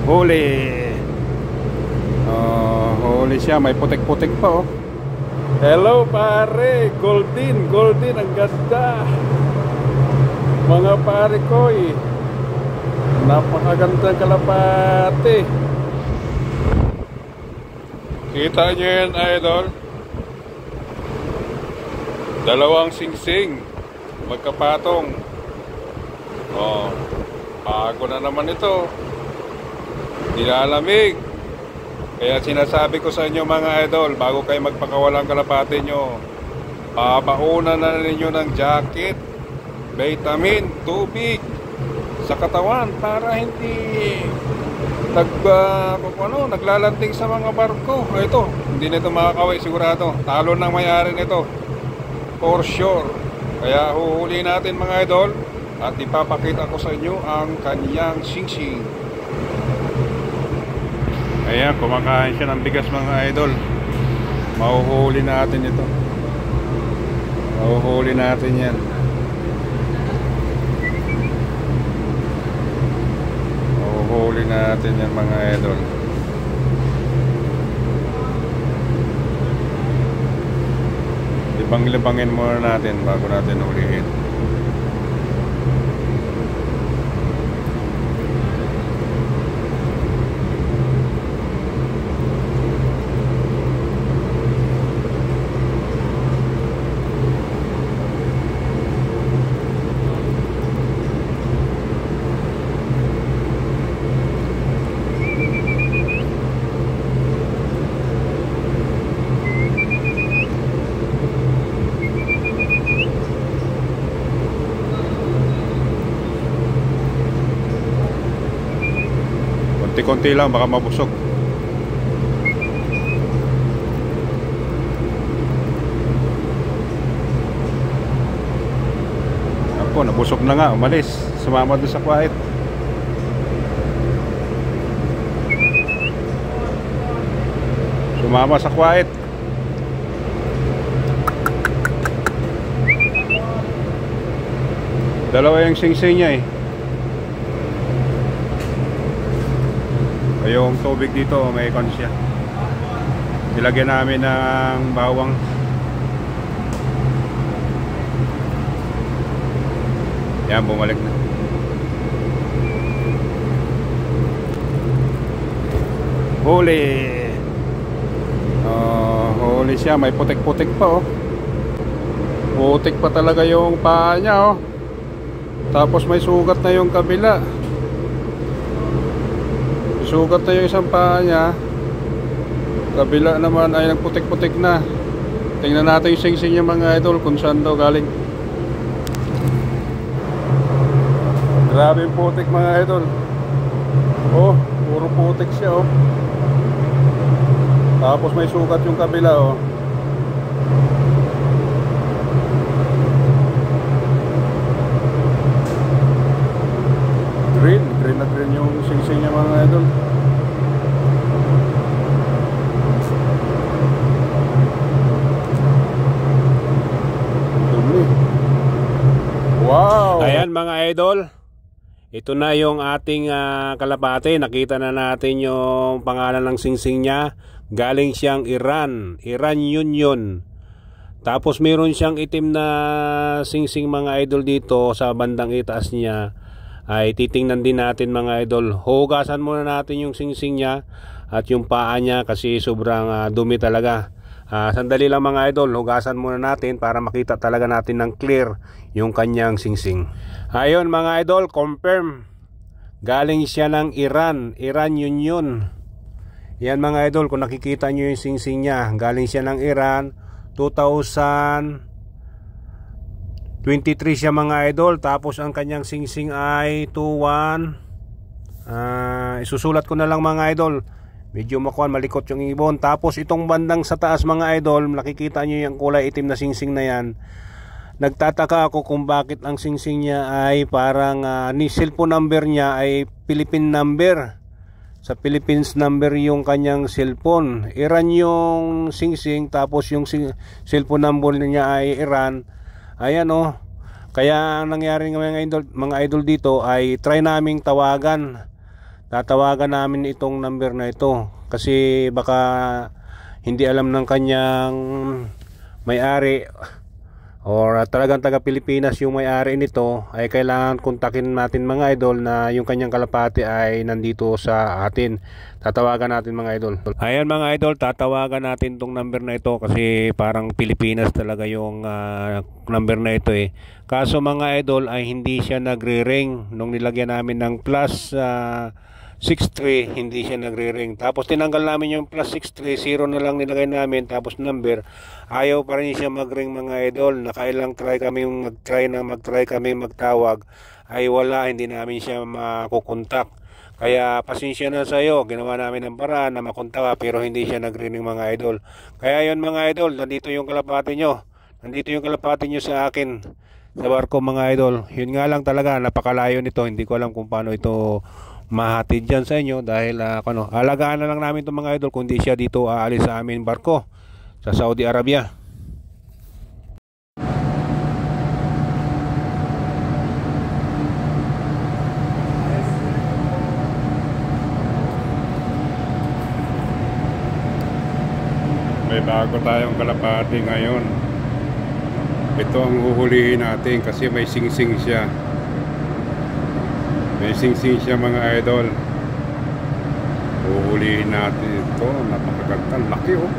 Huli. Huli siya, may putik-putik pa oh. Hello pare, golden, golden, ang ganda. Mga pare ko napakagandang kalapate. Kita nyo yan idol, dalawang singsing magkapatong. Bago na naman ito, nilalamig. Kaya sinasabi ko sa inyo mga idol, bago kayo magpakawalang kalapate nyo, babaunan na ninyo ng jacket, vitamin, tubig sa katawan para hindi naglalanting sa mga barko. Ito, hindi nito makakaway sigurado. Talo ng may-ari nito for sure. Kaya huhuli natin mga idol at ipapakita ko sa inyo ang kanyang singsing. Ayan, kumakain siya ng bigas mga idol. Mahuhuli natin ito. Mahuhuli natin yan. Mahuhuli natin yan mga idol. Libang-libangin muna natin bago natin ulihin. Konti-konti lang, baka mabusog. Ako, nabusog na nga, umalis. Sumama doon sa quiet. Sumama sa quiet. Dalawa yung singsing niya Yung tubig dito may konsya. Nilagyan namin ng bawang. Yan, bumalik na. Huli. Huli siya, may putik-putik pa oh. Putik pa talaga yung paa niya oh. Tapos may sugat na yung kabila. Sugat na yung isang paa niya. Kabila naman ay nagputik-putik na. Tingnan natin yung singsing niya mga idol, kung saan daw galing. Grabe yung putik mga idol. Oh, puro putik siya oh. Tapos may sugat yung kabila oh. Green na green yung singsing niya mga idol. Dumi. Wow. Ayan mga idol, ito na yung ating kalapate. Nakita na natin yung pangalan ng singsing niya. Galing siyang Iran Union. Tapos meron siyang itim na singsing mga idol dito sa bandang itaas niya. Ay titingnan din natin mga idol. Hugasan muna natin yung singsing niya at yung paa niya kasi sobrang dumi talaga. Sandali lang mga idol, hugasan muna natin para makita talaga natin ng clear yung kanyang singsing. Ayun mga idol, confirm. Galing siya ng Iran Union. Yan mga idol, kung nakikita nyo yung singsing niya, galing siya ng Iran. 2023 siya mga idol. Tapos ang kanyang singsing ay 21. Isusulat ko na lang mga idol, medyo malikot yung ibon. Tapos itong bandang sa taas mga idol, nakikita nyo yung kulay itim na singsing na yan. Nagtataka ako kung bakit ang singsing niya ay parang ni cellphone number niya ay Philippine number. Sa Philippines number yung kanyang cellphone. Iran yung singsing, tapos yung cellphone number niya ay Iran. Ayan oh. Kaya ang nangyari ng mga idol dito ay try naming tawagan. tatawagan namin itong number na ito kasi baka hindi alam ng kanyang may-ari or talagang taga Pilipinas yung may-ari nito, ay kailangan kontakin natin mga idol na yung kanyang kalapati ay nandito sa atin. Tatawagan natin mga idol. Ayan mga idol, tatawagan natin tong number na ito kasi parang Pilipinas talaga yung number na ito eh. Kaso mga idol ay hindi siya nagre-ring nung nilagyan namin ng plus 63, hindi siya nagre-ring. Tapos tinanggal namin yung plus 63, 0 na lang nilagay namin, tapos number. Ayaw pa rin siya mag-ring mga idol. Nakailang try kami mag-try kami magtawag, ay wala, hindi namin siya makukontak. Kaya pasensya na sa iyo, ginawa namin ng paraan na makontak pero hindi siya nag-ring mga idol. Kaya yun mga idol, nandito yung kalapati nyo. Nandito yung kalapati nyo sa akin sa barko mga idol. Yun nga lang talaga, napakalayo nito. Hindi ko alam kung paano ito mahatid dyan sa inyo dahil alagaan na lang namin itong mga idol kundi siya dito aalis sa amin barko sa Saudi Arabia. May bago tayong kalapati ngayon. Ito ang uhulihin natin kasi may singsing siya. May singsing siya mga idol. Uhulihin natin ito. Napakaganda. Laki oh.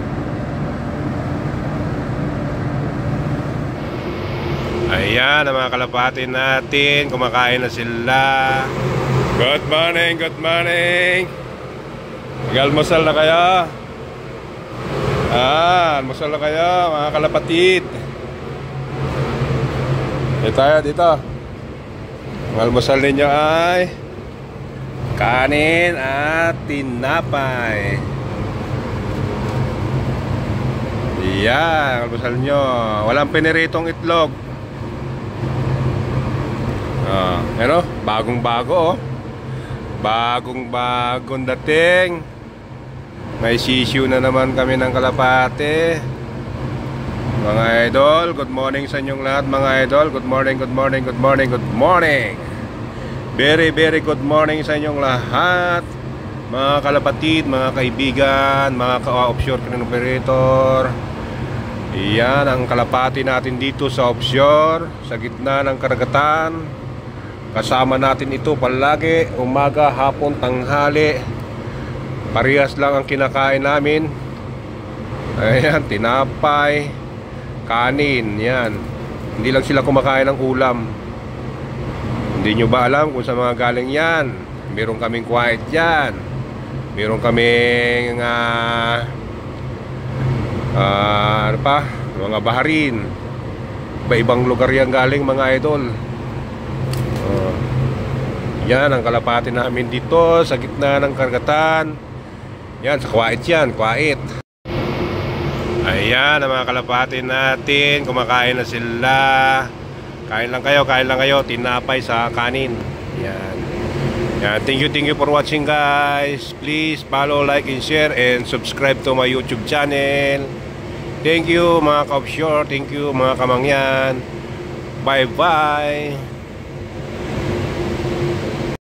Ayan ang mga kalapati natin. Kumakain na sila. Good morning, good morning. Mag-almusal na kaya? Almusal na kaya mga kalapatid. Dito tayo, dito. Ang almusal ninyo ay kanin at tinapay. Yan, almusal nyo. Walang piniritong itlog. Ano? Bagong bago oh. Bagong bagong dating. May sisyo na naman kami ng kalapate. Mga idol, good morning sa inyong lahat mga idol. Good morning, good morning, good morning, good morning. Very, very good morning sa inyong lahat. Mga kalapatid, mga kaibigan, mga ka-offshore crane operator. Iyan ang kalapati natin dito sa offshore, sa gitna ng karagatan. Kasama natin ito palagi, umaga, hapon, tanghali. Parehas lang ang kinakain namin. Ayan, tinapay, kanin, yan. Hindi lang sila kumakain ng ulam. Hindi nyo ba alam kung sa mga galing yan? Meron kaming quiet yan. Meron kaming ano pa? Mga baharin. Iba-ibang lugar yan galing mga idol. Yan ang kalapati namin dito sa gitna ng karagatan. Yan, sa quiet yan, quiet. Ayan ang mga kalapati natin. Kumakain na sila. Kain lang kayo. Tinapay sa kanin. Yan. Yan. Thank you for watching guys. Please follow, like, and share, and subscribe to my YouTube channel. Thank you mga ka-offshore. Thank you mga kamangyan. Bye bye.